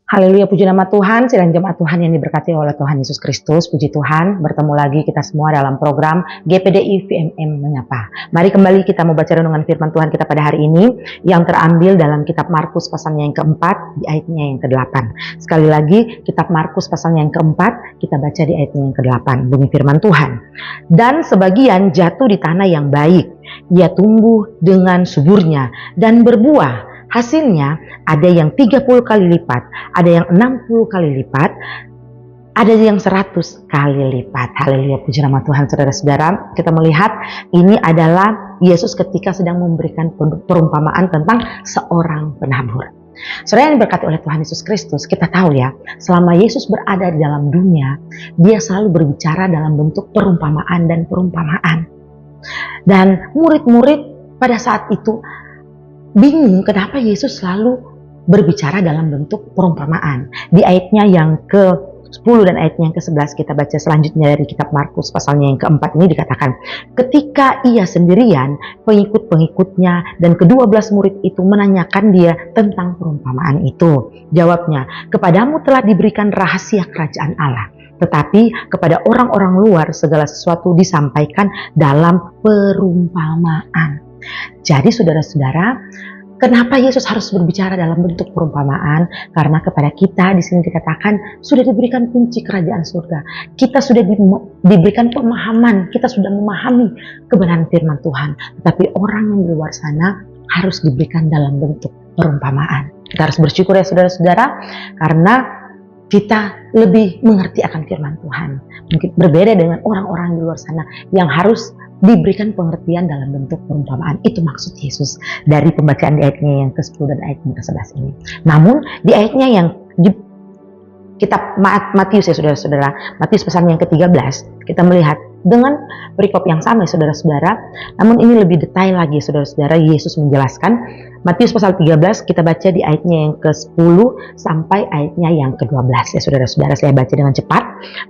Haleluya, puji nama Tuhan, sidang jemaat Tuhan yang diberkati oleh Tuhan Yesus Kristus. Puji Tuhan, bertemu lagi kita semua dalam program GPDI VMM Menyapa. Mari kembali kita membaca renungan firman Tuhan kita pada hari ini yang terambil dalam kitab Markus pasalnya yang keempat di ayatnya yang ke-8. Sekali lagi, kitab Markus pasalnya yang keempat, kita baca di ayatnya yang ke-8. Bunyi firman Tuhan. Dan sebagian jatuh di tanah yang baik, ia tumbuh dengan suburnya dan berbuah. Hasilnya ada yang 30 kali lipat, ada yang 60 kali lipat, ada yang 100 kali lipat. Haleluya, puji nama Tuhan. Saudara-saudara, kita melihat ini adalah Yesus ketika sedang memberikan perumpamaan tentang seorang penabur. Saudara yang diberkati oleh Tuhan Yesus Kristus, kita tahu ya, selama Yesus berada di dalam dunia, dia selalu berbicara dalam bentuk perumpamaan dan perumpamaan. Dan murid-murid pada saat itu bingung kenapa Yesus selalu berbicara dalam bentuk perumpamaan. Di ayatnya yang ke-10 dan ayatnya yang ke-11 kita baca selanjutnya dari kitab Markus pasalnya yang ke-4 ini dikatakan, ketika ia sendirian, pengikut-pengikutnya dan ke-12 murid itu menanyakan dia tentang perumpamaan itu. Jawabnya, kepadamu telah diberikan rahasia kerajaan Allah, tetapi kepada orang-orang luar segala sesuatu disampaikan dalam perumpamaan. Jadi saudara-saudara, kenapa Yesus harus berbicara dalam bentuk perumpamaan? Karena kepada kita di sini dikatakan sudah diberikan kunci kerajaan surga. Kita sudah diberikan pemahaman, kita sudah memahami kebenaran firman Tuhan. Tetapi orang yang di luar sana harus diberikan dalam bentuk perumpamaan. Kita harus bersyukur ya saudara-saudara, karena kita lebih mengerti akan firman Tuhan. Mungkin berbeda dengan orang-orang di luar sana yang harus diberikan pengertian dalam bentuk perumpamaan. Itu maksud Yesus dari pembacaan di ayatnya yang ke-10 dan ayatnya ke-11 ini. Namun di ayatnya yang di kitab Matius ya saudara-saudara, Matius pasalnya yang ke-13, kita melihat dengan perikop yang sama ya saudara-saudara, namun ini lebih detail lagi saudara-saudara. Yesus menjelaskan. Matius pasal 13 kita baca di ayatnya yang ke-10 sampai ayatnya yang ke-12 ya saudara-saudara. Saya baca dengan cepat.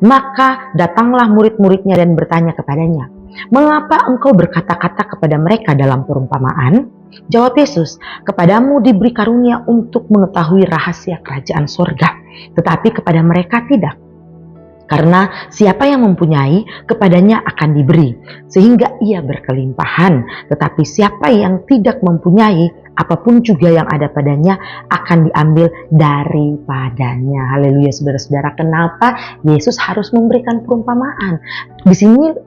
Maka datanglah murid-muridnya dan bertanya kepadanya, mengapa engkau berkata-kata kepada mereka dalam perumpamaan? Jawab Yesus, kepadamu diberi karunia untuk mengetahui rahasia kerajaan sorga, tetapi kepada mereka tidak. Karena siapa yang mempunyai, kepadanya akan diberi, sehingga ia berkelimpahan. Tetapi siapa yang tidak mempunyai, apapun juga yang ada padanya akan diambil daripadanya. Haleluya saudara-saudara. Kenapa Yesus harus memberikan perumpamaan? Di sini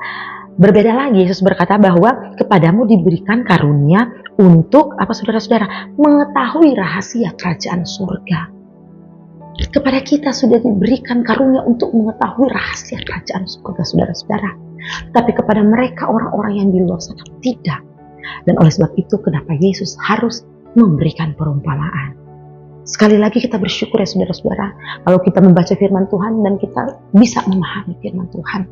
berbeda lagi, Yesus berkata bahwa kepadamu diberikan karunia untuk apa saudara-saudara? Mengetahui rahasia kerajaan surga. Kepada kita sudah diberikan karunia untuk mengetahui rahasia kerajaan surga saudara-saudara. Tapi kepada mereka orang-orang yang di luar sana tidak. Dan oleh sebab itu kenapa Yesus harus memberikan perumpamaan. Sekali lagi kita bersyukur ya saudara-saudara, kalau kita membaca firman Tuhan dan kita bisa memahami firman Tuhan.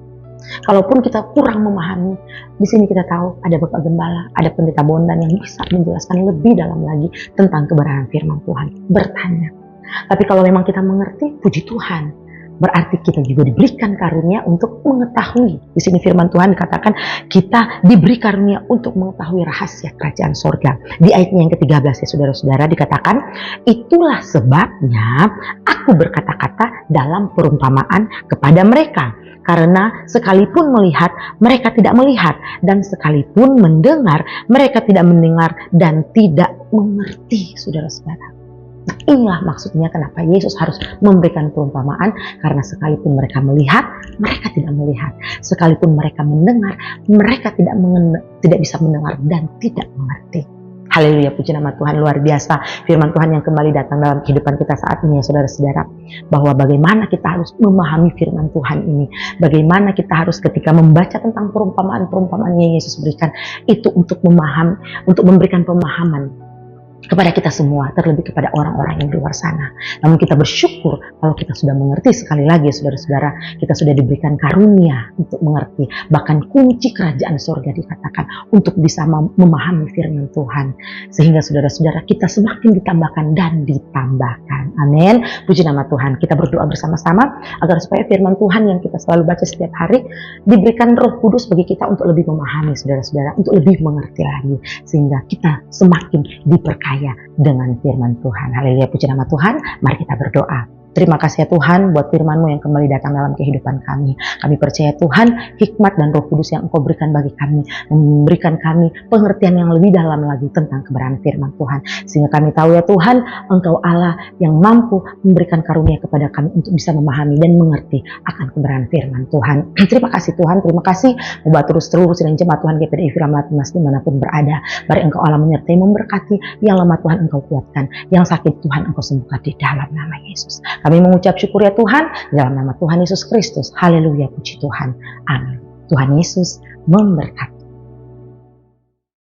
Kalaupun kita kurang memahami, di sini kita tahu ada Bapak Gembala, ada Pendeta Bondan yang bisa menjelaskan lebih dalam lagi tentang kebenaran firman Tuhan. Bertanya. Tapi kalau memang kita mengerti, puji Tuhan, berarti kita juga diberikan karunia untuk mengetahui. Di sini firman Tuhan dikatakan kita diberi karunia untuk mengetahui rahasia kerajaan sorga. Di ayatnya yang ke-13 ya saudara-saudara dikatakan, itulah sebabnya aku berkata-kata dalam perumpamaan kepada mereka. Karena sekalipun melihat, mereka tidak melihat. Dan sekalipun mendengar, mereka tidak mendengar dan tidak mengerti saudara-saudara. Nah, inilah maksudnya kenapa Yesus harus memberikan perumpamaan, karena sekalipun mereka melihat, mereka tidak melihat. Sekalipun mereka mendengar, mereka tidak bisa mendengar dan tidak mengerti. Haleluya, puji nama Tuhan. Luar biasa firman Tuhan yang kembali datang dalam kehidupan kita saat ini ya saudara-saudara. Bahwa bagaimana kita harus memahami firman Tuhan ini. Bagaimana kita harus ketika membaca tentang perumpamaan-perumpamaan yang Yesus berikan, itu untuk memberikan pemahaman kepada kita semua, terlebih kepada orang-orang yang di luar sana. Namun kita bersyukur kalau kita sudah mengerti. Sekali lagi saudara-saudara, kita sudah diberikan karunia untuk mengerti. Bahkan kunci kerajaan surga dikatakan untuk bisa memahami firman Tuhan. Sehingga saudara-saudara kita semakin ditambahkan dan ditambahkan. Amin. Puji nama Tuhan. Kita berdoa bersama-sama agar supaya firman Tuhan yang kita selalu baca setiap hari diberikan Roh Kudus bagi kita untuk lebih memahami saudara-saudara, untuk lebih mengerti lagi. Sehingga kita semakin diperkaya dengan firman Tuhan. Haleluya, puji nama Tuhan. Mari kita berdoa. Terima kasih ya Tuhan buat firman-Mu yang kembali datang dalam kehidupan kami. Kami percaya Tuhan, hikmat dan Roh Kudus yang Engkau berikan bagi kami, memberikan kami pengertian yang lebih dalam lagi tentang kebenaran firman Tuhan. Sehingga kami tahu ya Tuhan, Engkau Allah yang mampu memberikan karunia kepada kami untuk bisa memahami dan mengerti akan kebenaran firman Tuhan. Terima kasih Tuhan, terima kasih buat terus seluruh sidang jemaat Tuhan GPDI Firman Mas dimanapun berada. Mari Engkau Allah menyertai, memberkati, yang lemah Tuhan Engkau kuatkan, yang sakit Tuhan Engkau sembuhkan di dalam nama Yesus. Kami mengucap syukur ya Tuhan, dalam nama Tuhan Yesus Kristus. Haleluya, puji Tuhan. Amin. Tuhan Yesus memberkati.